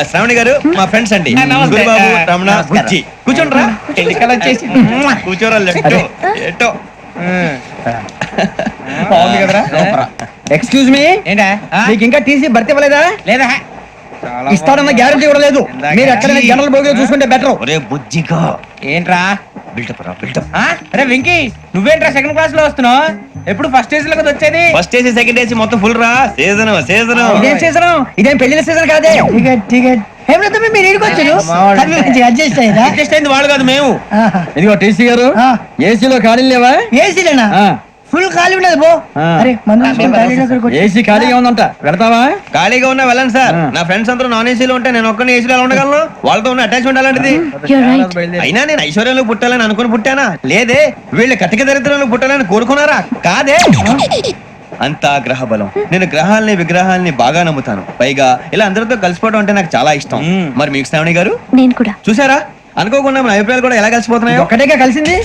శ్రావణి గారు మా ఫ్రెండ్స్ అండి. గురుబాబు, రమణ, బుజ్జి. కూర్చోండిరా. కూర్చోరా. ఎటో బాగుంది కదరా. ఎక్స్క్యూజ్ మీ, ఏంటా మీకు ఇంకా టీసీ భర్తీ ఇవ్వలేదా? లేదా ఇస్తాడన్న గ్యారంటీ కూడా లేదు. మీరు ఎక్కడైనా జనరల్ బోగిలో చూసుకుంటే బెటర్. ఒరే బుజ్జిగా ఏంట్రా బిల్డప్ రా, బిల్డప్. అరే వెంకీ, నువ్వేంట్రా సెకండ్ క్లాస్ లో వస్తున్నావు? ఎప్పుడు ఫస్ట్ ఏజ్ లో కదా వచ్చేది? ఫస్ట్ ఏసీ సెకండ్ ఏసీ మొత్తం ఫుల్ రా. Season season. ఇదేం సీజన్? ఇదేం పెళ్లిన సీజన్ కాదే. టికెట్ మీరు ఇడికొచ్చారు అడ్జస్ట్ అయ్యారా? అడ్జస్ట్ అయింది వాళ్ళు కాదు, మేము. ఇదిగో టీసీ గారు, ఏసీలో ఖాళీ లేవా? ఏసీలేనా? ఫుల్ ఖాళీ ఉండదు బో. ఆ. అరే మన ఏసీ ఖాళీగా ఉందంట, పెడతావా? ఖాళీగా ఉన్నా వెళ్ళండి సార్. నా ఫ్రెండ్స్ అందరూ నాన్ ఏసీలో ఉంటే నేను ఒక్కనే ఏసీలో ఎలా ఉండగలను? వాళ్ళతో ఉన్న అటాచ్మెంట్ అలాంటిది. అయినా నేను ఐశ్వర్యంలో పుట్టాలని అనుకుని పుట్టానా? లేదే. వీళ్ళు కటిక దరిద్రంలో పుట్టాలని కోరుకున్నారా? కాదే. అంతా గ్రహ బలం. నేను గ్రహాలని విగ్రహాలని బాగా నమ్ముతాను. పైగా ఇలా అందరితో కలిసిపోవడం అంటే నాకు చాలా ఇష్టం. మరి మీకు శ్రావణి గారు? నేను కూడా. చూసారా, అనుకోకుండా మన అభిప్రాయాలు కూడా ఎలా కలిసిపోతున్నాయో. ఒక్కటేగా కలిసింది.